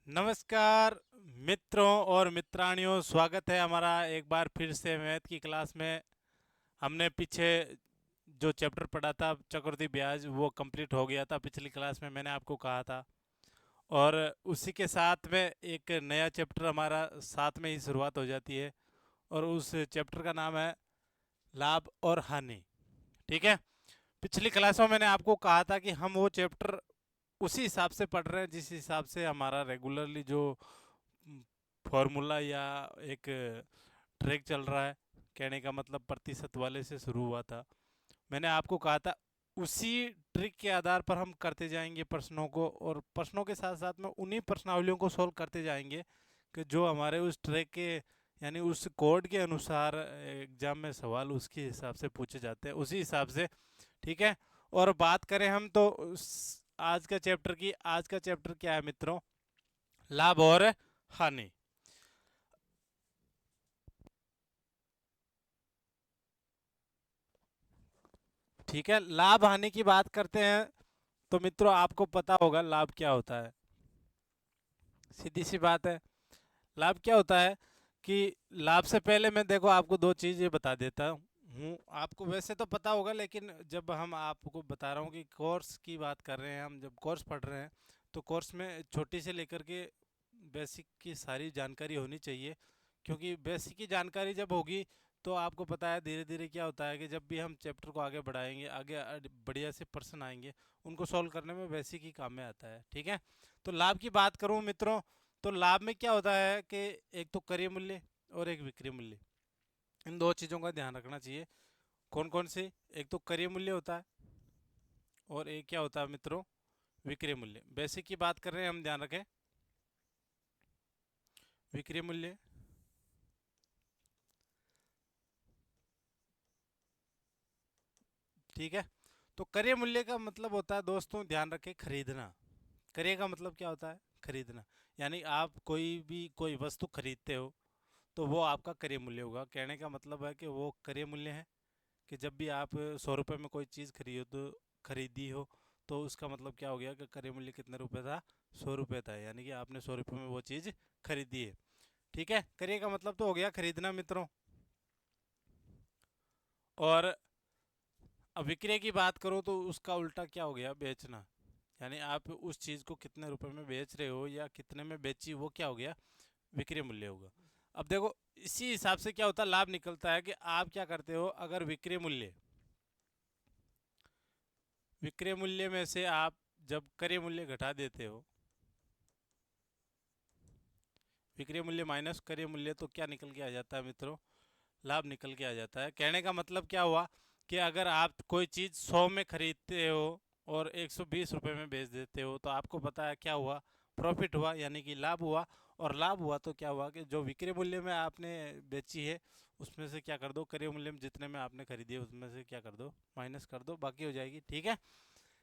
नमस्कार मित्रों और मित्राणियों, स्वागत है हमारा एक बार फिर से मैथ की क्लास में। हमने पीछे जो चैप्टर पढ़ा था चक्रवृद्धि ब्याज, वो कंप्लीट हो गया था पिछली क्लास में, मैंने आपको कहा था। और उसी के साथ में एक नया चैप्टर हमारा साथ में ही शुरुआत हो जाती है, और उस चैप्टर का नाम है लाभ और हानि। ठीक है। पिछली क्लासों में मैंने आपको कहा था कि हम वो चैप्टर उसी हिसाब से पढ़ रहे हैं जिस हिसाब से हमारा रेगुलरली जो फॉर्मूला या एक ट्रैक चल रहा है। कहने का मतलब प्रतिशत वाले से शुरू हुआ था, मैंने आपको कहा था उसी ट्रिक के आधार पर हम करते जाएंगे प्रश्नों को, और प्रश्नों के साथ साथ में उन्हीं प्रश्नावलियों को सॉल्व करते जाएंगे कि जो हमारे उस ट्रैक के यानी उस कोड के अनुसार एग्जाम में सवाल उसके हिसाब से पूछे जाते हैं, उसी हिसाब से। ठीक है। और बात करें हम तो आज का चैप्टर की, आज का चैप्टर क्या है मित्रों? लाभ और हानि। ठीक है, लाभ हानि की बात करते हैं तो मित्रों आपको पता होगा लाभ क्या होता है। सीधी सी बात है, लाभ क्या होता है कि लाभ से पहले मैं देखो आपको दो चीज़ें बता देता हूँ। आपको वैसे तो पता होगा, लेकिन जब हम आपको बता रहा हूँ कि कोर्स की बात कर रहे हैं, हम जब कोर्स पढ़ रहे हैं तो कोर्स में छोटी से लेकर के बेसिक की सारी जानकारी होनी चाहिए। क्योंकि बेसिक की जानकारी जब होगी तो आपको पता है धीरे धीरे क्या होता है कि जब भी हम चैप्टर को आगे बढ़ाएंगे, आगे बढ़िया से प्रश्न आएंगे, उनको सॉल्व करने में बेसिक ही काम में आता है। ठीक है। तो लाभ की बात करूं मित्रों, तो लाभ में क्या होता है कि एक तो क्रय मूल्य और एक विक्रय मूल्य, इन दो चीज़ों का ध्यान रखना चाहिए। कौन कौन से? एक तो क्रय मूल्य होता है और एक क्या होता है मित्रों? विक्रय मूल्य। बेसिक की बात कर रहे हैं हम, ध्यान रखें। विक्रय मूल्य, ठीक है। तो क्रय मूल्य का मतलब होता है दोस्तों, ध्यान रखें, खरीदना। क्रय का मतलब क्या होता है? खरीदना। यानी आप कोई भी कोई वस्तु खरीदते हो तो वो आपका क्रय मूल्य होगा। कहने का मतलब है कि वो क्रय मूल्य है कि जब भी आप 100 रुपये में कोई चीज़ खरीदी हो तो उसका मतलब क्या हो गया कि क्रय मूल्य कितने रुपए था? 100 रुपये था, यानी कि आपने 100 रुपये में वो चीज़ खरीदी है। ठीक है, क्रय का मतलब तो हो गया खरीदना मित्रों। और अब विक्रय की बात करो तो उसका उल्टा क्या हो गया? बेचना। यानी आप उस चीज़ को कितने रुपए में बेच रहे हो या कितने में बेची, वो क्या हो गया? विक्रय मूल्य होगा। अब देखो, इसी हिसाब से क्या होता है, लाभ निकलता है कि आप क्या करते हो, अगर विक्रय मूल्य में से आप जब क्रय मूल्य घटा देते हो, विक्रय मूल्य माइनस क्रय मूल्य, तो क्या निकल के आ जाता है मित्रों? लाभ निकल के आ जाता है। कहने का मतलब क्या हुआ कि अगर आप कोई चीज़ 100 में खरीदते हो और 120 रुपये में बेच देते हो तो आपको पता है क्या हुआ? प्रॉफिट हुआ, यानी कि लाभ हुआ। और लाभ हुआ तो क्या हुआ कि जो विक्रय मूल्य में आपने बेची है उसमें से क्या कर दो, क्रय मूल्य में जितने में आपने खरीदी है उसमें से क्या कर दो? माइनस कर दो, बाकी हो जाएगी। ठीक है।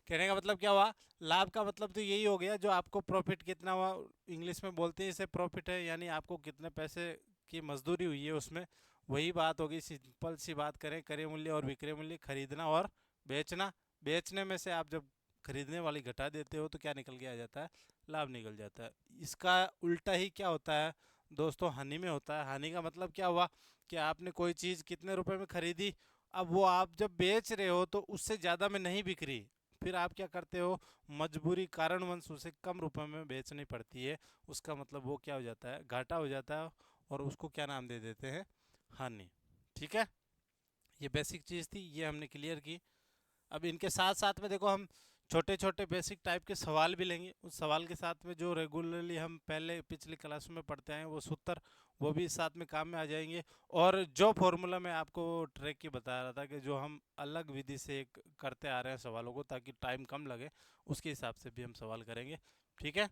कहने का मतलब क्या हुआ? लाभ का मतलब तो यही हो गया, जो आपको प्रॉफिट कितना हुआ, इंग्लिश में बोलते हैं इसे प्रॉफिट है, यानी आपको कितने पैसे की मजदूरी हुई है उसमें, वही बात होगी। सिंपल सी बात करें, क्रय मूल्य और विक्रय मूल्य, खरीदना और बेचना। बेचने में से आप जब खरीदने वाली घटा देते हो तो क्या निकल के आ जाता है? लाभ निकल जाता है। इसका उल्टा ही क्या होता है दोस्तों? हानि में होता है। हानि का मतलब क्या हुआ कि आपने कोई चीज़ कितने रुपए में खरीदी, अब वो आप जब बेच रहे हो तो उससे ज़्यादा में नहीं बिक रही, फिर आप क्या करते हो? मजबूरी कारणवश उसे कम रुपए में बेचनी पड़ती है। उसका मतलब वो क्या हो जाता है? घाटा हो जाता है। और उसको क्या नाम दे देते हैं? हानि। ठीक है। ये बेसिक चीज़ थी, ये हमने क्लियर की। अब इनके साथ साथ में देखो, हम छोटे छोटे बेसिक टाइप के सवाल भी लेंगे। उस सवाल के साथ में जो रेगुलरली हम पहले पिछली क्लास में पढ़ते हैं वो सूत्र, वो भी साथ में काम में आ जाएंगे। और जो फॉर्मूला मैं आपको ट्रैक की बता रहा था कि जो हम अलग विधि से करते आ रहे हैं सवालों को ताकि टाइम कम लगे, उसके हिसाब से भी हम सवाल करेंगे। ठीक है।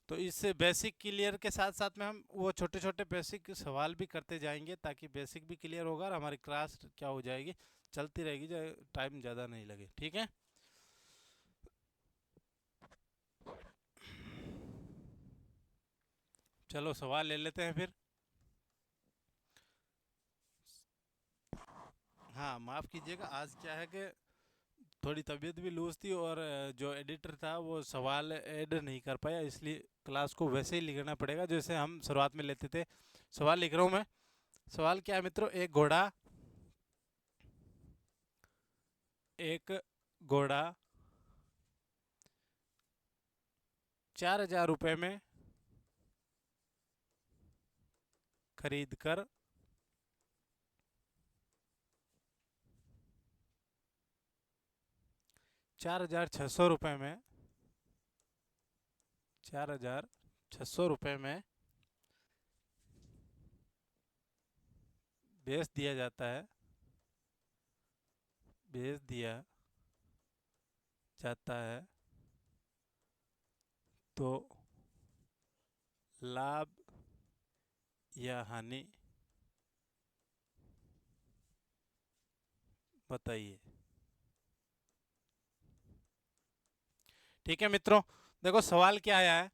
तो इस बेसिक क्लियर के साथ साथ में हम वो छोटे छोटे बेसिक सवाल भी करते जाएंगे ताकि बेसिक भी क्लियर होगा और हमारी क्लास क्या हो जाएगी, चलती रहेगी, जो टाइम ज़्यादा नहीं लगे। ठीक है। चलो सवाल ले लेते हैं फिर। हाँ, माफ़ कीजिएगा, आज क्या है कि थोड़ी तबीयत भी लूज थी और जो एडिटर था वो सवाल ऐड नहीं कर पाया, इसलिए क्लास को वैसे ही लिखना पड़ेगा जैसे हम शुरुआत में लेते थे। सवाल लिख रहा हूँ मैं। सवाल क्या है मित्रों, एक घोड़ा 4,000 रुपये में खरीद कर 4,600 रुपये में 4,600 रुपये में बेच दिया जाता है, बेच दिया जाता है, तो लाभ या हानि बताइए। ठीक है मित्रों, देखो सवाल क्या आया है।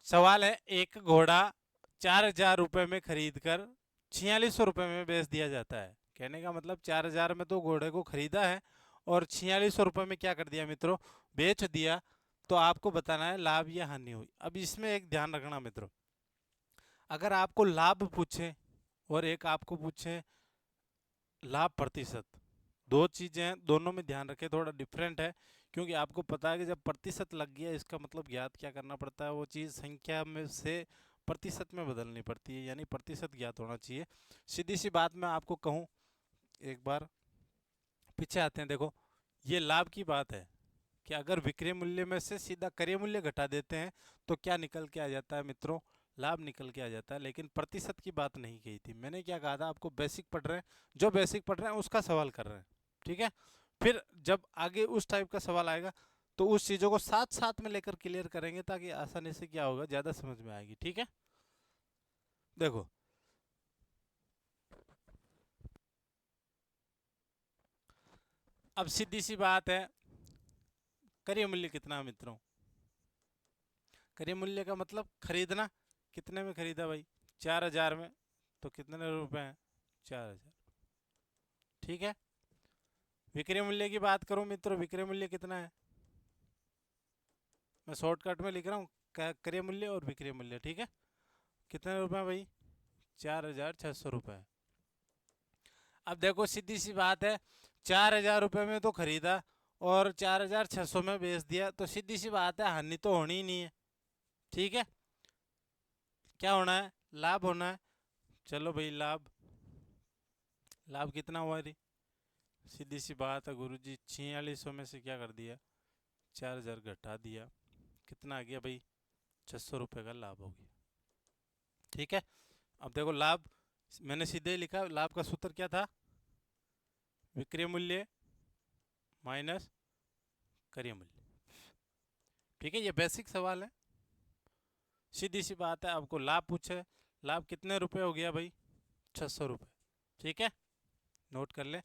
सवाल है एक घोड़ा 4,000 रुपये में खरीद कर 4,600 रुपये में बेच दिया जाता है। कहने का मतलब 4,000 में तो घोड़े को खरीदा है और 4,600 रुपये में क्या कर दिया मित्रों, बेच दिया। तो आपको बताना है लाभ या हानि हुई। अब इसमें एक ध्यान रखना मित्रों, अगर आपको लाभ पूछे और एक आपको पूछे लाभ प्रतिशत, दो चीजें हैं, दोनों में ध्यान रखें, थोड़ा डिफरेंट है। क्योंकि आपको पता है कि जब प्रतिशत लग गया इसका मतलब ज्ञात क्या करना पड़ता है, वो चीज़ संख्या में से प्रतिशत में बदलनी पड़ती है, यानी प्रतिशत ज्ञात होना चाहिए। सीधी सी बात मैं आपको कहूँ, एक बार पीछे आते हैं। देखो ये लाभ की बात है कि अगर विक्रय मूल्य में से सीधा क्रय मूल्य घटा देते हैं तो क्या निकल के आ जाता है मित्रों, लाभ निकल के आ जाता है। लेकिन प्रतिशत की बात नहीं कही थी मैंने, क्या कहा था आपको, बेसिक पढ़ रहे हैं, जो बेसिक पढ़ रहे हैं उसका सवाल कर रहे हैं। ठीक है, फिर जब आगे उस टाइप का सवाल आएगा तो उस चीज़ों को साथ साथ में लेकर क्लियर करेंगे ताकि आसानी से क्या होगा, ज़्यादा समझ में आएगी। ठीक है, देखो अब सीधी सी बात है, क्रय मूल्य कितना है मित्रों, क्रय मूल्य का मतलब खरीदना, कितने में खरीदा भाई, 4,000 में, तो कितने रुपए हैं, 4,000। ठीक है, विक्रय मूल्य की बात करूं मित्रों, विक्रय मूल्य कितना है, मैं शॉर्टकट में लिख रहा हूँ, क्रय मूल्य और विक्रय मूल्य। ठीक है, कितने रुपए भाई, 4,600 रुपये। अब देखो सीधी सी बात है, 4,000 रुपये में तो खरीदा और 4,600 में बेच दिया, तो सीधी सी बात है हानि तो होनी ही नहीं है। ठीक है, क्या होना है, लाभ होना है। चलो भाई लाभ, लाभ कितना हुआ रे, सीधी सी बात है गुरुजी, 4,600 में से क्या कर दिया, 4,000 घटा दिया, कितना आ गया भाई, 600 रुपये का लाभ हो गया। ठीक है, अब देखो लाभ मैंने सीधे ही लिखा, लाभ का सूत्र क्या था, विक्रय मूल्य माइनस क्रय मूल्य। ठीक है, ये बेसिक सवाल है, सीधी सी बात है। आपको लाभ पूछे, लाभ कितने रुपए हो गया भाई, 600 रुपये। ठीक है, नोट कर ले।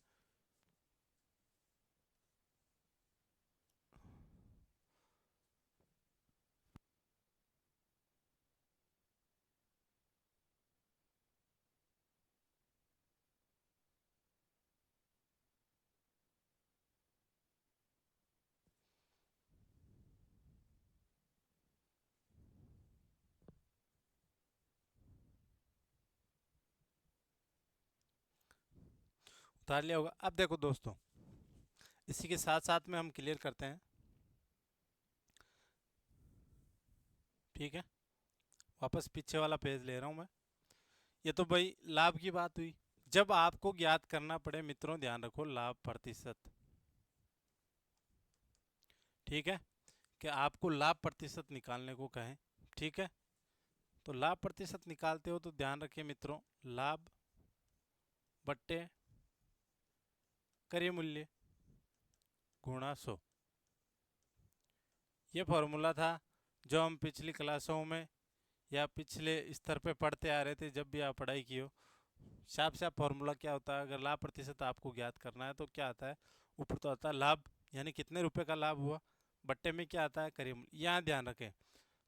उतार लिया होगा। अब देखो दोस्तों, इसी के साथ साथ में हम क्लियर करते हैं। ठीक है, वापस पीछे वाला पेज ले रहा हूं मैं। ये तो भाई लाभ की बात हुई। जब आपको ज्ञात करना पड़े मित्रों, ध्यान रखो लाभ प्रतिशत। ठीक है, कि आपको लाभ प्रतिशत निकालने को कहें। ठीक है, तो लाभ प्रतिशत निकालते हो तो ध्यान रखिए मित्रों, लाभ बट्टे क्रय मूल्य गुणा 100, ये फॉर्मूला था जो हम पिछली क्लासों में या पिछले स्तर पे पढ़ते आ रहे थे। जब भी आप पढ़ाई की हो, साफ साफ फॉर्मूला क्या होता है, अगर लाभ प्रतिशत आपको ज्ञात करना है तो क्या आता है, ऊपर तो आता है लाभ, यानी कितने रुपए का लाभ हुआ, बट्टे में क्या आता है, क्रय मूल्य। यहाँ ध्यान रखें,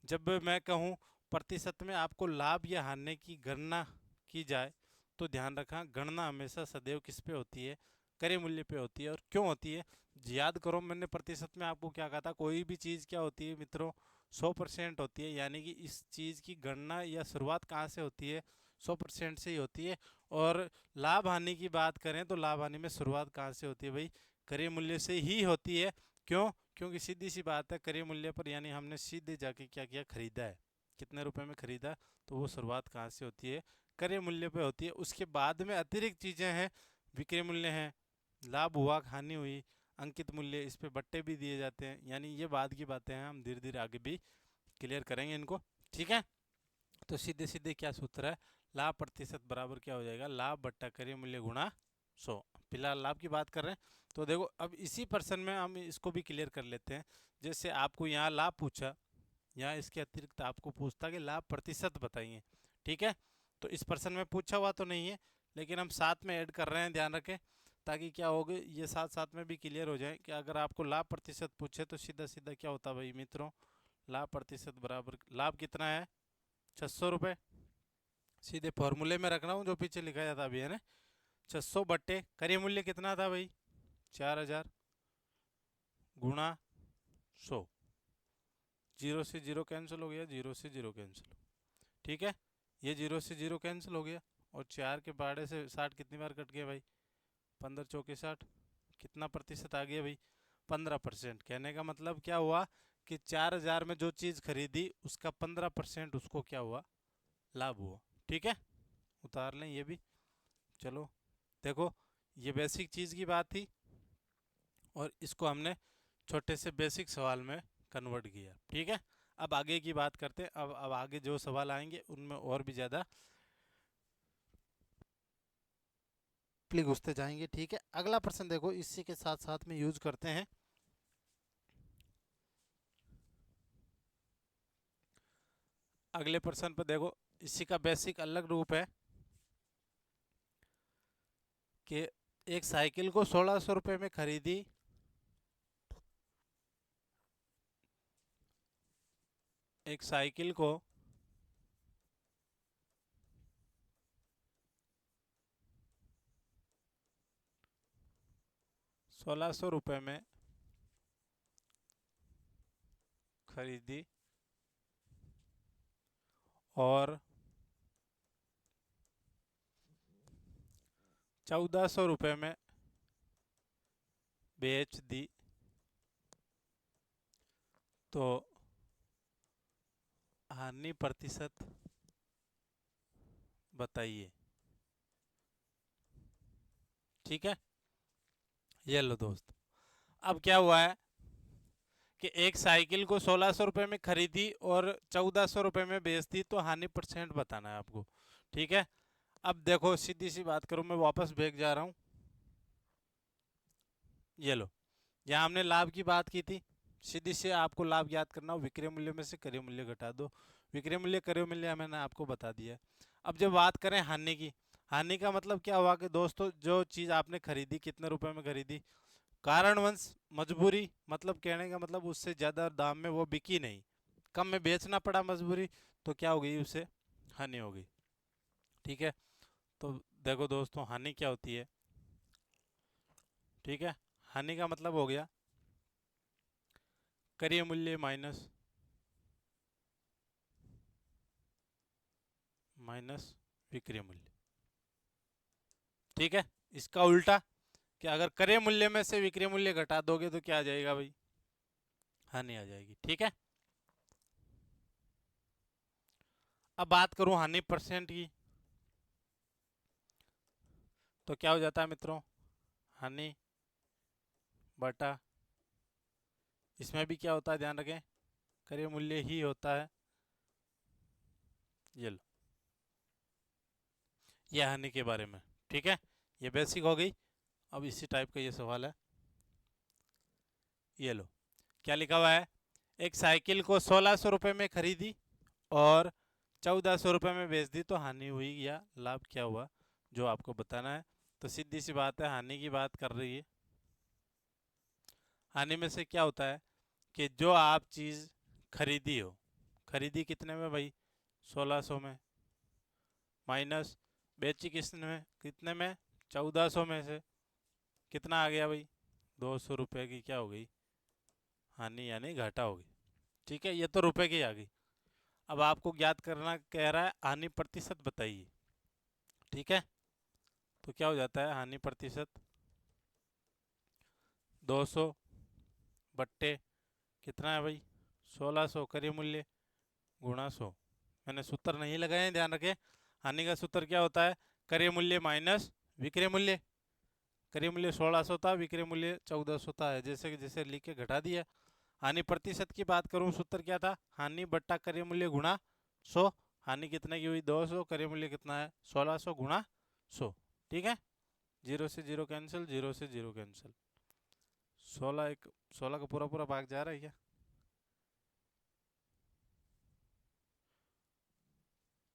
जब मैं कहूँ प्रतिशत में आपको लाभ या हानि की गणना की जाए तो ध्यान रखना, गणना हमेशा सदैव किस पे होती है, क्रय मूल्य पे होती है। और क्यों होती है याद करो, मैंने प्रतिशत में आपको क्या कहा था, कोई भी चीज़ क्या होती है मित्रों 100% होती है, यानी कि इस चीज़ की गणना या शुरुआत कहाँ से होती है 100% से ही होती है। और लाभ हानि की बात करें तो लाभ हानि में शुरुआत कहाँ से होती है भाई, क्रय मूल्य से ही होती है। क्यों? क्योंकि सीधी सी बात है, क्रय मूल्य पर यानी हमने सीधे जाके क्या किया, खरीदा है, कितने रुपए में खरीदा, तो वो शुरुआत कहाँ से होती है, क्रय मूल्य पे होती है। उसके बाद में अतिरिक्त चीज़ें हैं, विक्रय मूल्य है, लाभ हुआ हानि हुई, अंकित मूल्य, इस पे बट्टे भी दिए जाते हैं, यानी ये बाद की बातें हैं, हम धीरे धीरे आगे भी क्लियर करेंगे इनको, ठीक है। तो सीधे सीधे क्या सूत्र है, लाभ प्रतिशत बराबर क्या हो जाएगा, लाभ बट्टा क्रय मूल्य गुणा 100। फिलहाल लाभ की बात कर रहे हैं, तो देखो अब इसी पर्सन में हम इसको भी क्लियर कर लेते हैं। जैसे आपको यहाँ लाभ पूछा, यहाँ इसके अतिरिक्त आपको पूछता कि लाभ प्रतिशत बताइए, ठीक है। तो इस पर्सन में पूछा हुआ तो नहीं है, लेकिन हम साथ में ऐड कर रहे हैं, ध्यान रखें, ताकि क्या होगा ये साथ साथ में भी क्लियर हो जाए कि अगर आपको लाभ प्रतिशत पूछे तो सीधा सीधा क्या होता भाई मित्रों, लाभ प्रतिशत बराबर लाभ कितना है 600 रुपये, सीधे फॉर्मूले में रखना हूँ जो पीछे लिखा जाता अभी, है ना, 600 बट्टे क्रय मूल्य कितना था भाई 4000 गुणा 100, जीरो से जीरो कैंसिल हो गया, जीरो से जीरो कैंसिल, ठीक है, ये जीरो से जीरो कैंसिल हो गया। और 4 के बाड़े से 60 कितनी बार कट गया भाई, 15 चौके 60, कितना प्रतिशत आ गया भाई 15%। कहने का मतलब क्या हुआ कि 4000 में जो चीज़ खरीदी उसका 15% उसको क्या हुआ, लाभ हुआ, ठीक है। उतार लें ये भी, चलो देखो ये बेसिक चीज़ की बात थी, और इसको हमने छोटे से बेसिक सवाल में कन्वर्ट किया, ठीक है। अब आगे की बात करते हैं, अब आगे जो सवाल आएंगे उनमें और भी ज़्यादा घुसते जाएंगे, ठीक है। अगला प्रश्न देखो, इसी के साथ साथ में यूज करते हैं। अगले प्रश्न पर देखो, इसी का बेसिक अलग रूप है कि एक साइकिल को 1600 रुपये में खरीदी, एक साइकिल को 1600 रुपये में खरीदी और 1400 रुपये में बेच दी, तो हानि प्रतिशत बताइए, ठीक है। ये लो दोस्त, अब क्या हुआ है कि एक साइकिल को 1600 रुपये में खरीदी और 1400 रुपये में बेच दी, तो हानि परसेंट बताना है आपको, ठीक है। अब देखो सीधी सी बात करूं, मैं वापस भेज जा रहा हूं, ये लो, यहाँ हमने लाभ की बात की थी, सीधी से आपको लाभ याद करना हो, विक्रय मूल्य में से क्रय मूल्य घटा दो, विक्रय मूल्य क्रय मूल्य मैंने आपको बता दिया। अब जब बात करें हानि की, हानि का मतलब क्या हुआ कि दोस्तों जो चीज़ आपने खरीदी कितने रुपए में खरीदी, कारणवश मजबूरी, मतलब कहने का मतलब उससे ज़्यादा दाम में वो बिकी नहीं, कम में बेचना पड़ा मजबूरी, तो क्या हो गई, उसे हानि हो गई, ठीक है। तो देखो दोस्तों हानि क्या होती है, ठीक है, हानि का मतलब हो गया क्रय मूल्य माइनस विक्रय मूल्य, ठीक है। इसका उल्टा कि अगर क्रय मूल्य में से विक्रय मूल्य घटा दोगे तो क्या आ जाएगा भाई, हानि आ जाएगी, ठीक है। अब बात करूं हानि परसेंट की, तो क्या हो जाता है मित्रों, हानि बटा, इसमें भी क्या होता है ध्यान रखें, क्रय मूल्य ही होता है, ये लो, ये हानि के बारे में, ठीक है। ये बेसिक हो गई। अब इसी टाइप का ये सवाल है, ये लो, क्या लिखा हुआ है, एक साइकिल को 1600 रुपये में खरीदी और 1400 रुपये में बेच दी, तो हानि हुई या लाभ क्या हुआ, जो आपको बताना है। तो सीधी सी बात है, हानि की बात कर रही है, हानि में से क्या होता है कि जो आप चीज़ खरीदी हो, खरीदी कितने में भाई 1600 में, माइनस बेची कितने में 1400 में से, कितना आ गया भाई, 200 रुपये की क्या हो गई हानि, यानी घाटा हो गई। ठीक है, ये तो रुपए की आ गई। अब आपको ज्ञात करना कह रहा है हानि प्रतिशत बताइए। ठीक है, तो क्या हो जाता है हानि प्रतिशत, 200 बट्टे कितना है भाई, 1600 करिए मूल्य गुणा 100। मैंने सूत्र नहीं लगाए, ध्यान रखें। हानि का सूत्र क्या होता है, क्रय मूल्य माइनस विक्रय मूल्य। क्रय मूल्य 1600 था, विक्रय मूल्य 1400 था, जैसे कि जैसे लिख के घटा दिया। हानि प्रतिशत की बात करूं, सूत्र क्या था, हानि बट्टा क्रय मूल्य गुणा 100। हानि कितने की हुई 200, क्रय मूल्य कितना है 1600 गुणा 100। ठीक है, जीरो से जीरो कैंसिल, जीरो से जीरो कैंसिल। 16 का पूरा पूरा भाग जा रहा है क्या,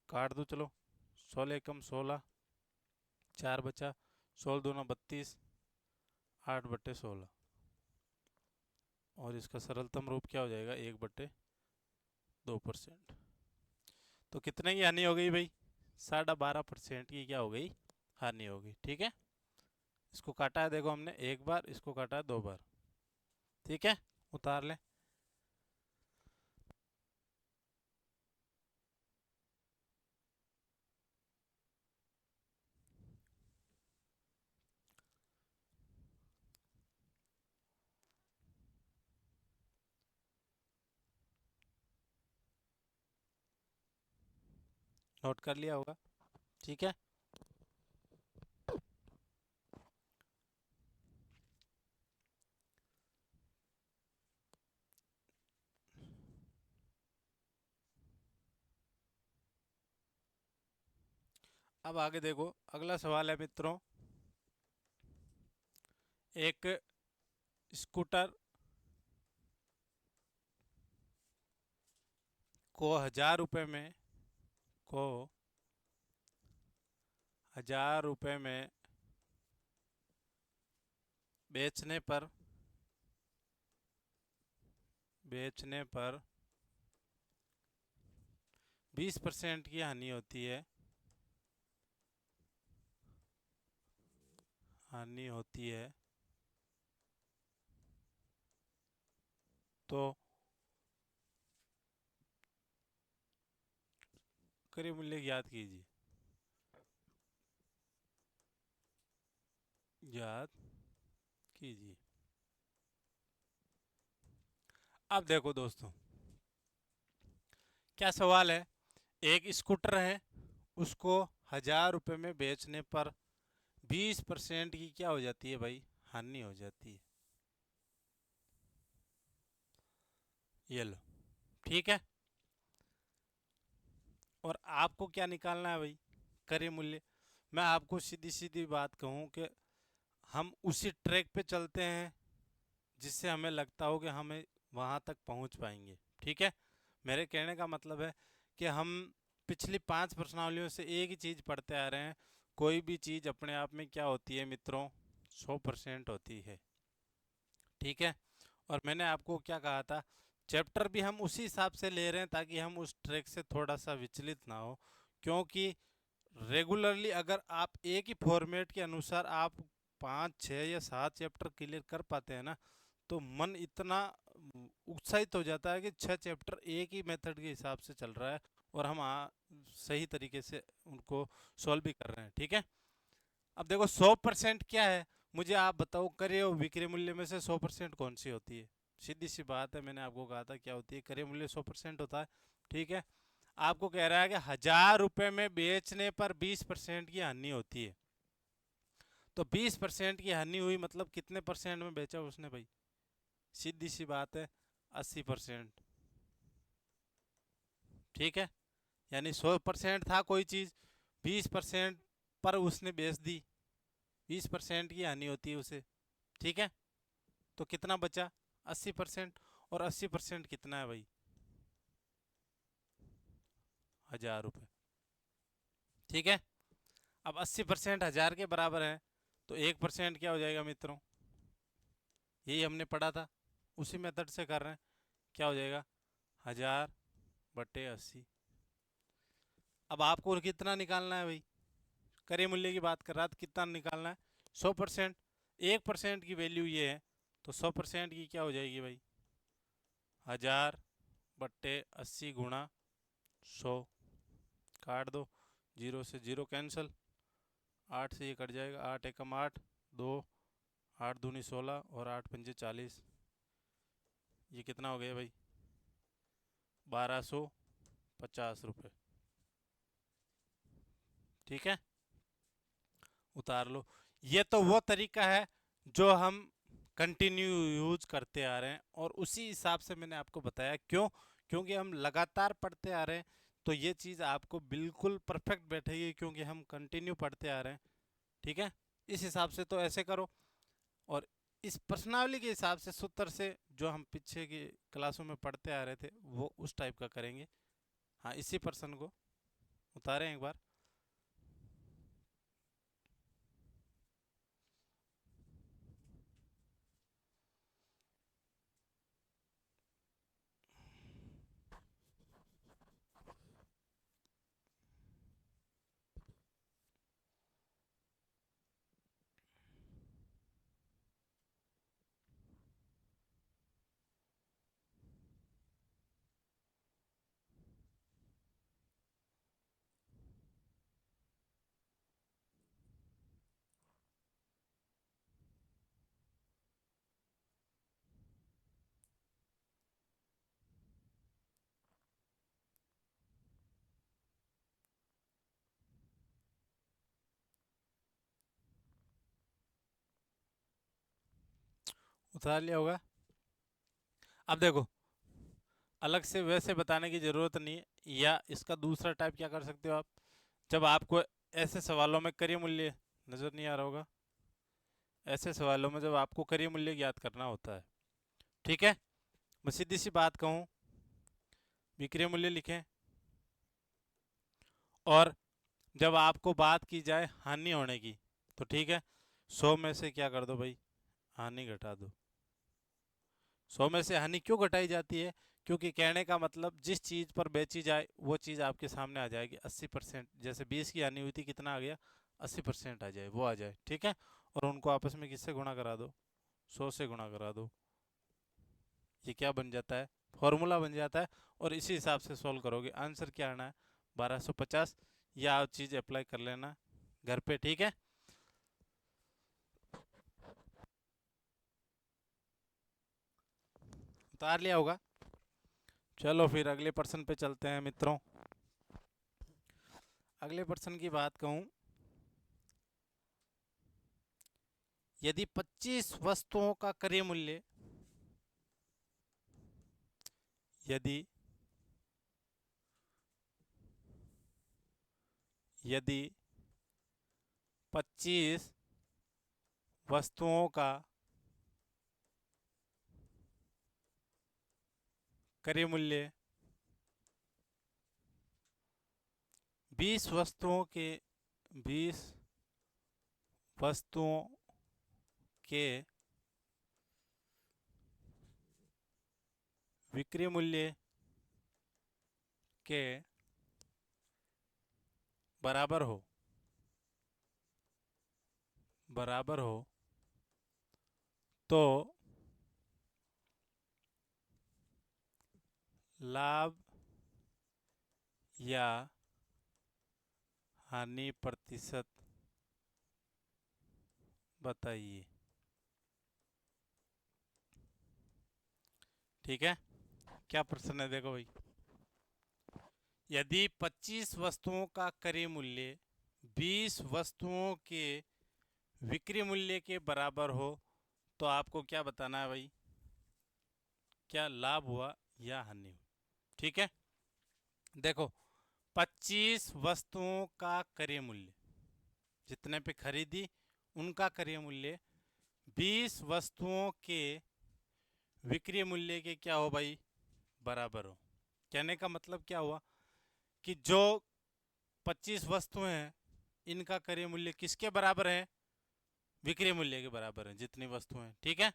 काट दो चलो। 16 कम 16, 4 बचा, 16 दूना 32, 8/16। और इसका सरलतम रूप क्या हो जाएगा, 1/2%। तो कितने की हानि हो गई भाई, 12.5% की क्या हो गई हानि हो गई। ठीक है, इसको काटा है देखो हमने एक बार, इसको काटा है 2 बार। ठीक है, उतार लें। नोट कर लिया होगा। ठीक है, अब आगे देखो, अगला सवाल है मित्रों, एक स्कूटर को 1000 रुपये में, को 1000 रुपये में बेचने पर, बेचने पर 20% की हानि होती है, हानि होती है, तो क्रय मूल्य ज्ञात कीजिए, ज्ञात कीजिए। अब देखो दोस्तों, क्या सवाल है, एक स्कूटर है, उसको 1000 रुपये में बेचने पर 20% की क्या हो जाती है भाई, हानि हो जाती है। ये लो, ठीक है। और आपको क्या निकालना है भाई, क्रय मूल्य। मैं आपको सीधी सीधी बात कहूँ कि हम उसी ट्रैक पे चलते हैं जिससे हमें लगता हो कि हमें वहाँ तक पहुँच पाएंगे। ठीक है, मेरे कहने का मतलब है कि हम पिछली 5 प्रश्नावलियों से एक ही चीज़ पढ़ते आ रहे हैं, कोई भी चीज़ अपने आप में क्या होती है मित्रों, 100% होती है। ठीक है, और मैंने आपको क्या कहा था, चैप्टर भी हम उसी हिसाब से ले रहे हैं ताकि हम उस ट्रैक से थोड़ा सा विचलित ना हो। क्योंकि रेगुलरली अगर आप एक ही फॉर्मेट के अनुसार आप 5 6 या 7 चैप्टर क्लियर कर पाते हैं ना, तो मन इतना उत्साहित हो जाता है कि 6 चैप्टर एक ही मेथड के हिसाब से चल रहा है और हम सही तरीके से उनको सॉल्व भी कर रहे हैं। ठीक है, अब देखो 100% क्या है, मुझे आप बताओ, क्रय और विक्रय मूल्य में से 100% कौन सी होती है। सीधी सी बात है, मैंने आपको कहा था क्या होती है, क्रय मूल्य 100% होता है। ठीक है, आपको कह रहा है कि 1000 रुपये में बेचने पर 20% की हानि होती है, तो 20% की हानि हुई मतलब कितने परसेंट में बेचा उसने भाई, सीधी सी बात है 80%। ठीक है, यानी 100% था कोई चीज़, 20% पर उसने बेच दी, 20% की हानि होती है उसे। ठीक है, तो कितना बचा 80%, और 80% कितना है भाई, 1000 रुपये। ठीक है, अब 80% 1000 के बराबर है, तो 1% क्या हो जाएगा मित्रों, यही हमने पढ़ा था, उसी मेथड से कर रहे हैं। क्या हो जाएगा 1000/80। अब आपको कितना निकालना है भाई, क्रय मूल्य की बात कर रहा था, कितना निकालना है 100%। 1% की वैल्यू ये है, तो 100% की क्या हो जाएगी भाई? 1000/80 गुणा 100। काट दो, 0 से 0 कैंसिल, 8 से ये कट जाएगा, 8 एकम 8, 2, 8 दूनी 16 और 8 पंजे 40। ये कितना हो गया भाई? 1250 रुपये। ठीक है, उतार लो। ये तो वो तरीका है जो हम कंटिन्यू यूज करते आ रहे हैं, और उसी हिसाब से मैंने आपको बताया। क्यों? क्योंकि हम लगातार पढ़ते आ रहे हैं, तो ये चीज़ आपको बिल्कुल परफेक्ट बैठेगी, क्योंकि हम कंटिन्यू पढ़ते आ रहे हैं। ठीक है, इस हिसाब से तो ऐसे करो, और इस प्रश्नावली के हिसाब से सूत्र से जो हम पीछे की क्लासों में पढ़ते आ रहे थे वो उस टाइप का करेंगे। हाँ, इसी प्रश्न को उतारें एक बार। उतार लिया होगा। अब देखो, अलग से वैसे बताने की ज़रूरत नहीं है, या इसका दूसरा टाइप क्या कर सकते हो आप, जब आपको ऐसे सवालों में करियर मूल्य नज़र नहीं आ रहा होगा, ऐसे सवालों में जब आपको करियर मूल्य ज्ञात करना होता है, ठीक है, मैं सीधी सी बात कहूँ, विक्रय मूल्य लिखें, और जब आपको बात की जाए हानि होने की, तो ठीक है, 100 में से क्या कर दो भाई? हानि घटा दो। 100 में से हानि क्यों घटाई जाती है? क्योंकि कहने का मतलब जिस चीज़ पर बेची जाए वो चीज़ आपके सामने आ जाएगी 80%। जैसे 20 की हानि हुई थी, कितना आ गया? 80% आ जाए, वो आ जाए। ठीक है, और उनको आपस में किससे गुणा करा दो? 100 से गुणा करा दो। ये क्या बन जाता है? फॉर्मूला बन जाता है, और इसी हिसाब से सॉल्व करोगे। आंसर क्या आना है? 1250। यह चीज़ अप्लाई कर लेना घर पे। ठीक है, उतार लिया होगा। चलो फिर अगले प्रश्न पे चलते हैं मित्रों। अगले प्रश्न की बात कहूँ, यदि 25 वस्तुओं का क्रय मूल्य, यदि यदि 25 वस्तुओं का क्रय मूल्य 20 वस्तुओं के 20 वस्तुओं के विक्रय मूल्य के बराबर हो, बराबर हो, तो लाभ या हानि प्रतिशत बताइए। ठीक है, क्या प्रश्न है? देखो भाई, यदि 25 वस्तुओं का क्रय मूल्य 20 वस्तुओं के विक्रय मूल्य के बराबर हो, तो आपको क्या बताना है भाई? क्या लाभ हुआ या हानि हुई? ठीक है, देखो, 25 वस्तुओं का क्रय मूल्य, जितने पे खरीदी उनका क्रय मूल्य 20 वस्तुओं के विक्रय मूल्य के क्या हो भाई? बराबर हो। कहने का मतलब क्या हुआ कि जो 25 वस्तुएं हैं, इनका क्रय मूल्य किसके बराबर है? विक्रय मूल्य के बराबर है, जितनी वस्तुएं हैं। ठीक है,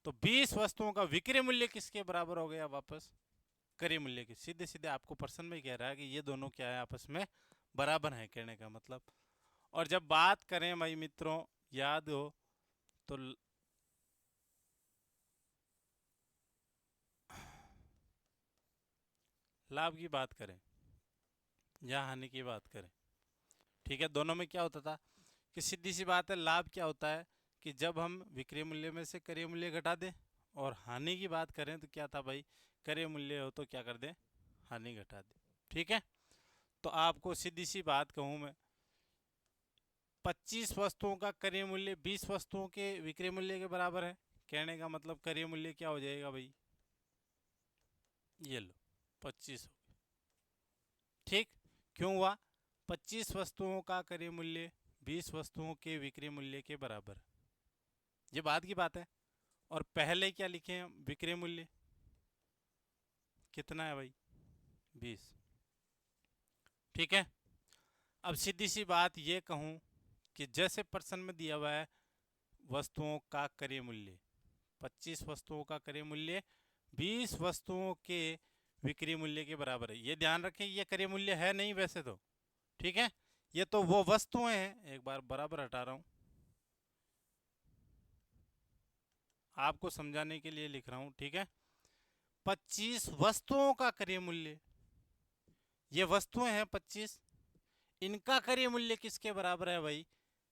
तो 20 वस्तुओं का विक्रय मूल्य किसके बराबर हो गया? वापस क्रय मूल्य के। सीधे सीधे आपको प्रश्न में कह रहा है कि ये दोनों क्या है? आपस में बराबर है, कहने का मतलब। और जब बात करें भाई मित्रों, याद हो तो लाभ की बात करें या हानि की बात करें, ठीक है, दोनों में क्या होता था कि सीधी सी बात है, लाभ क्या होता है कि जब हम विक्रय मूल्य में से क्रय मूल्य घटा दें, और हानि की बात करें तो क्या था भाई, क्रय मूल्य हो तो क्या कर दें, हानि घटा दें, ठीक है। तो आपको सीधी सी बात कहूं मैं, 25 वस्तुओं का क्रय मूल्य 20 वस्तुओं के विक्रय मूल्य के बराबर है। कहने का मतलब क्रय मूल्य क्या हो जाएगा भाई, ये लो 25 हो गया, ठीक। क्यों हुआ, 25 वस्तुओं का क्रय मूल्य 20 वस्तुओं के विक्रय मूल्य के बराबर, ये बात की बात है। और पहले क्या लिखे हैं, विक्रय मूल्य कितना है भाई, 20, ठीक है। अब सीधी सी बात ये कहूं कि जैसे प्रश्न में दिया हुआ है वस्तुओं का क्रय मूल्य, 25 वस्तुओं का क्रय मूल्य 20 वस्तुओं के विक्रय मूल्य के बराबर है। ये ध्यान रखें, ये क्रय मूल्य है नहीं वैसे तो, ठीक है, ये तो वो वस्तुएं हैं, एक बार बराबर हटा रहा हूं आपको समझाने के लिए लिख रहा हूं, ठीक है। 25 वस्तुओं का क्रय मूल्य, ये वस्तुएं हैं 25, इनका क्रय मूल्य किसके बराबर है भाई,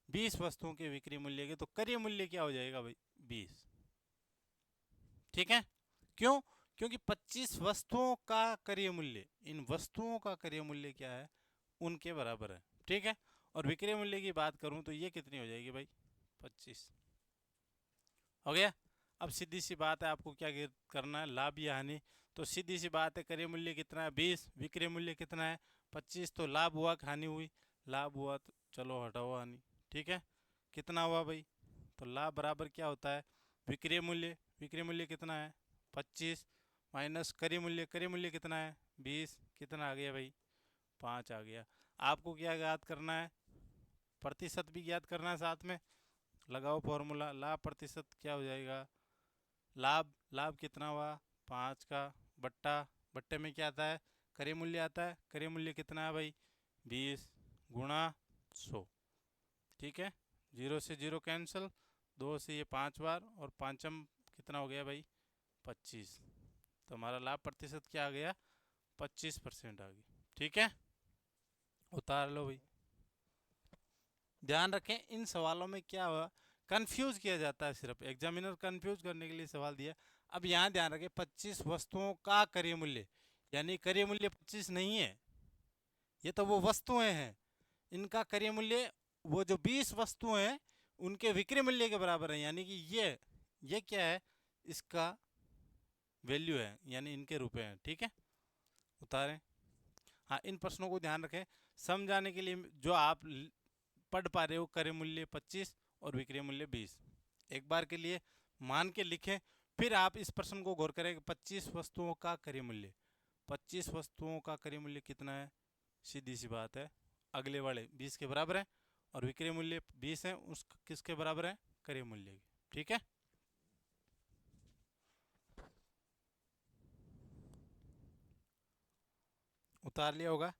20 वस्तुओं के विक्रय मूल्य के, तो क्रय मूल्य क्या हो जाएगा भाई, 20, ठीक है। क्यों, क्योंकि 25 वस्तुओं का क्रय मूल्य, इन वस्तुओं का क्रय मूल्य क्या है, उनके बराबर है, ठीक है। और विक्रय मूल्य की बात करूं तो ये कितनी हो जाएगी भाई, 25, हो गया। अब सीधी सी बात है, आपको क्या करना है, लाभ या हानि, तो सीधी सी बात है, क्रय मूल्य कितना है 20, विक्रय मूल्य कितना है 25, तो लाभ हुआ कि हानि हुई, लाभ हुआ, तो चलो हटाओ हानि, ठीक है। कितना हुआ भाई, तो लाभ बराबर क्या होता है, विक्रय मूल्य, विक्रय मूल्य कितना है 25 माइनस क्रय मूल्य कितना है 20, कितना आ गया भाई, 5 आ गया। आपको क्या याद करना है, प्रतिशत भी याद करना है साथ में, लगाओ फॉर्मूला, लाभ प्रतिशत क्या हो जाएगा, लाभ, लाभ कितना हुआ 5 का बट्टा, बट्टे में क्या आता है, क्रय मूल्य आता है, क्रय मूल्य कितना है भाई 20 गुणा 100, ठीक है। 0 से 0 कैंसिल, 2 से ये 5 बार, और पाँचम कितना हो गया भाई 25, तो हमारा लाभ प्रतिशत क्या आ गया 25% आ गई, ठीक है। उतार लो भाई। ध्यान रखें, इन सवालों में क्या हुआ, कंफ्यूज किया जाता है, सिर्फ एग्जामिनर कंफ्यूज करने के लिए सवाल दिया। अब यहाँ ध्यान रखें, 25 वस्तुओं का क्रय मूल्य, यानी क्रय मूल्य 25 नहीं है, ये तो वो वस्तुएं हैं, इनका क्रय मूल्य वो जो 20 वस्तुएं हैं उनके विक्रय मूल्य के बराबर है, यानी कि ये क्या है, इसका वैल्यू है, यानी इनके रुपए हैं, ठीक है। उतारें। हाँ, इन प्रश्नों को ध्यान रखें, समझाने के लिए जो आप पढ़ पा रहे हो, क्रय मूल्य 25 और विक्रय मूल्य 20, एक बार के लिए मान के लिखें, फिर आप इस प्रश्न को गौर करें, 25 वस्तुओं का क्रय मूल्य, 25 वस्तुओं का क्रय मूल्य कितना है, सीधी सी बात है, अगले वाले 20 के बराबर है, और विक्रय मूल्य 20 है, उस किसके बराबर है, क्रय मूल्य के, ठीक है। उतार लिया होगा।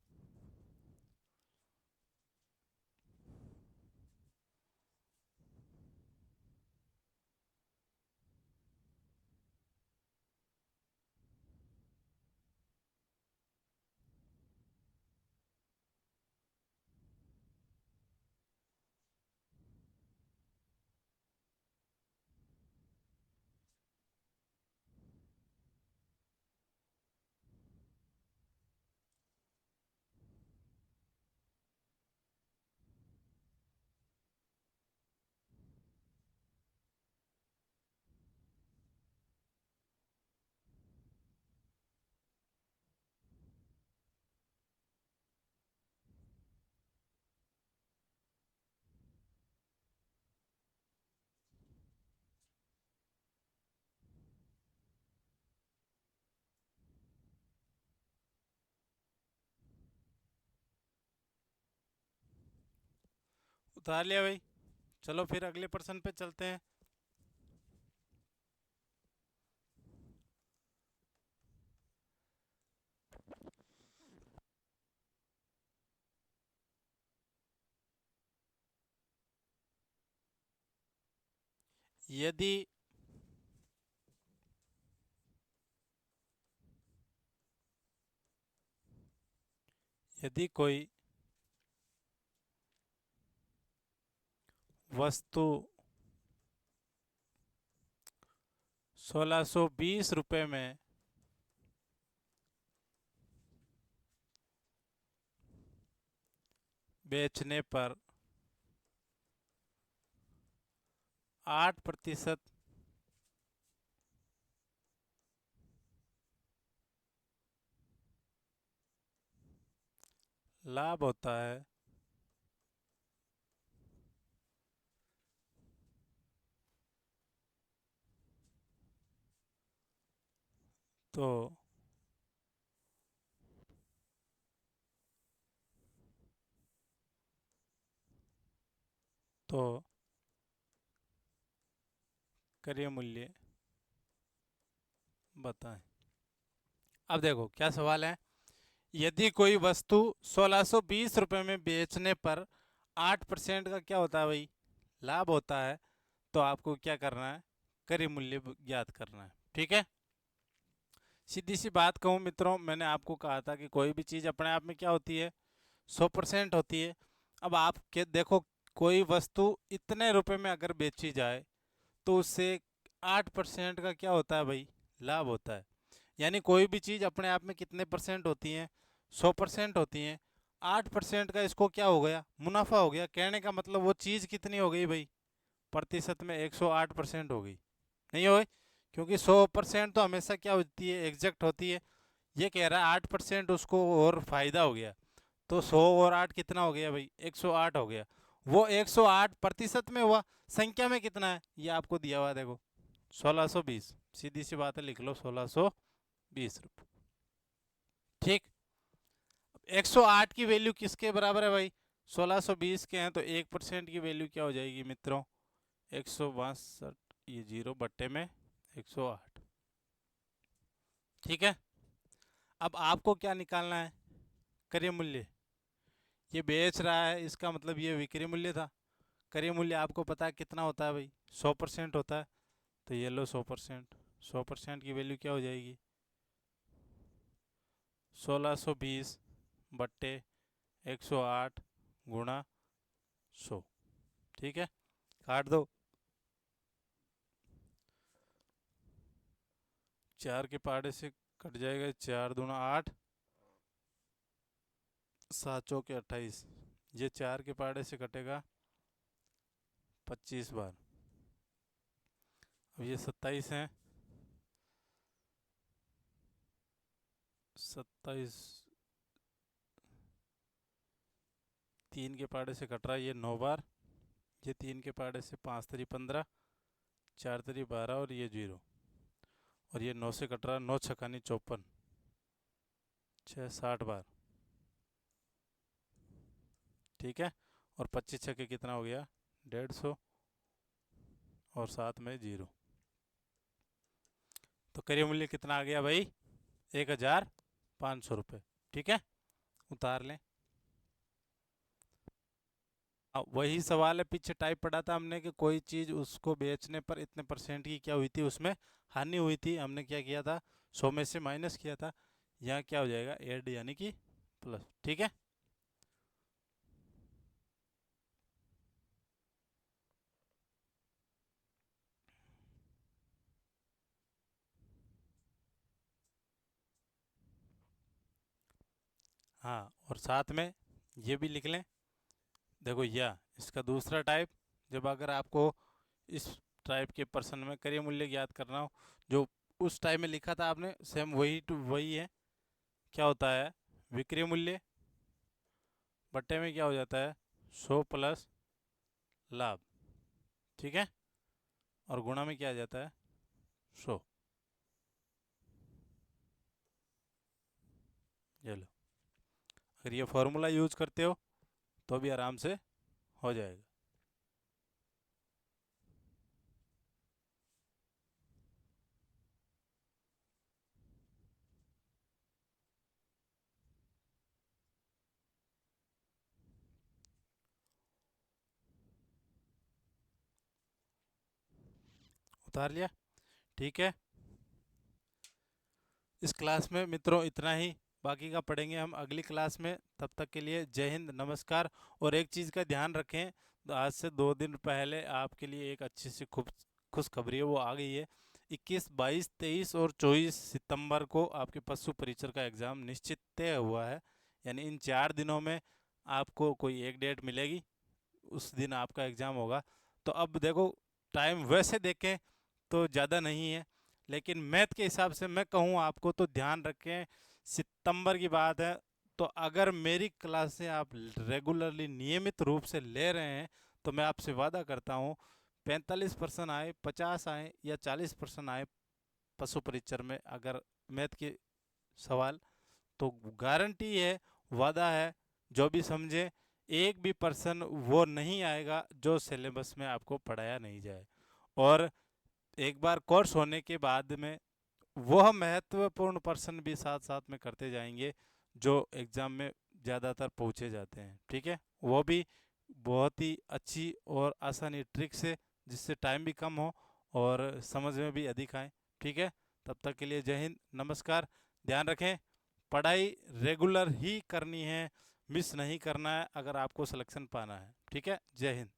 उतार लिया भाई, चलो फिर अगले प्रश्न पे चलते हैं। यदि यदि कोई वस्तु 1620 रुपये में बेचने पर 8% लाभ होता है, तो तो क्रय मूल्य बताएं। अब देखो क्या सवाल है। यदि कोई वस्तु 1620 रुपये में बेचने पर 8% का क्या होता है भाई, लाभ होता है, तो आपको क्या करना है, क्रय मूल्य ज्ञात करना है। ठीक है, सीधी सी बात कहूँ मित्रों, मैंने आपको कहा था कि कोई भी चीज़ अपने आप में क्या होती है, 100% होती है। अब आप के देखो, कोई वस्तु इतने रुपए में अगर बेची जाए तो उससे 8% का क्या होता है भाई, लाभ होता है। यानी कोई भी चीज़ अपने आप में कितने परसेंट होती हैं, 100% होती हैं। 8% का इसको क्या हो गया, मुनाफा हो गया। कहने का मतलब वो चीज़ कितनी हो गई भाई, प्रतिशत में 108% हो गई, नहीं हो गई? क्योंकि 100% तो हमेशा क्या होती है, एग्जैक्ट होती है। ये कह रहा है 8% उसको और फायदा हो गया, तो 100 और 8 कितना हो गया भाई, 108 हो गया। वो 108% में हुआ, संख्या में कितना है ये आपको दिया हुआ, देखो 1620, सीधी सी बात है, लिख लो 1620 रुपये। ठीक, 108 की वैल्यू किसके बराबर है भाई, 1620 के हैं, तो 1% की वैल्यू क्या हो जाएगी मित्रों, 162, ये 0/में 108। ठीक है, अब आपको क्या निकालना है, क्रय मूल्य। ये बेच रहा है, इसका मतलब ये विक्रय मूल्य था। क्रय मूल्य आपको पता है कितना होता है भाई, 100% होता है। तो ये लो 100%, 100% की वैल्यू क्या हो जाएगी, 1620/108 गुणा 100। ठीक है, काट दो, 4 के पहाड़े से कट जाएगा, 4×2=8, 7×4=28। ये 4 के पहाड़े से कटेगा 25 बार। अब ये 27 है, 27, 3 के पहाड़े से कट रहा है ये 9 बार। ये 3 के पहाड़े से 5×3=15, 4×3=12 और ये 0। और ये 9 से कट रहा है, 9×6=54, 6×60 बार। ठीक है, और 25×6 कितना हो गया, 150, और साथ में 0। तो क्रय मूल्य कितना आ गया भाई, 1500 रुपये। ठीक है, उतार लें। अब वही सवाल है, पीछे टाइप पढ़ा था हमने कि कोई चीज़ उसको बेचने पर इतने परसेंट की क्या हुई थी, उसमें हानि हुई थी। हमने क्या किया था, 100 में से माइनस किया था। यहाँ क्या हो जाएगा, ऐड यानी कि प्लस। ठीक है, हाँ, और साथ में ये भी लिख लें। देखो या इसका दूसरा टाइप, जब अगर आपको इस टाइप के पर्सन में क्रय मूल्य ज्ञात करना हो, जो उस टाइप में लिखा था आपने, सेम वही टू वही है। क्या होता है, विक्रय मूल्य बट्टे में क्या हो जाता है, 100 प्लस लाभ। ठीक है, और गुणा में क्या आ जाता है, 100। ये लो, अगर ये फॉर्मूला यूज करते हो तो भी आराम से हो जाएगा। उतार लिया। ठीक है, इस क्लास में मित्रों इतना ही, बाकी का पढ़ेंगे हम अगली क्लास में। तब तक के लिए जय हिंद, नमस्कार। और एक चीज़ का ध्यान रखें, तो आज से 2 दिन पहले आपके लिए एक अच्छी सी खुशखबरी है, वो आ गई है। 21, 22, 23 और 24 सितंबर को आपके पशु परीक्षर का एग्ज़ाम निश्चित तय हुआ है। यानी इन 4 दिनों में आपको कोई एक डेट मिलेगी, उस दिन आपका एग्ज़ाम होगा। तो अब देखो, टाइम वैसे देखें तो ज़्यादा नहीं है, लेकिन मैथ के हिसाब से मैं कहूँ आपको तो ध्यान रखें, सितंबर की बात है। तो अगर मेरी क्लासें आप रेगुलरली नियमित रूप से ले रहे हैं तो मैं आपसे वादा करता हूँ 45% आए, 50 आए या 40% आए पशु परीक्षर में अगर मैथ के सवाल, तो गारंटी है, वादा है, जो भी समझे, एक भी पर्सन वो नहीं आएगा जो सिलेबस में आपको पढ़ाया नहीं जाए। और एक बार कोर्स होने के बाद में वह महत्वपूर्ण पर्सन भी साथ साथ में करते जाएंगे जो एग्ज़ाम में ज़्यादातर पूछे जाते हैं। ठीक है, वो भी बहुत ही अच्छी और आसानी ट्रिक से, जिससे टाइम भी कम हो और समझ में भी अधिक आए। ठीक है, तब तक के लिए जय हिंद, नमस्कार। ध्यान रखें, पढ़ाई रेगुलर ही करनी है, मिस नहीं करना है अगर आपको सिलेक्शन पाना है। ठीक है, जय हिंद।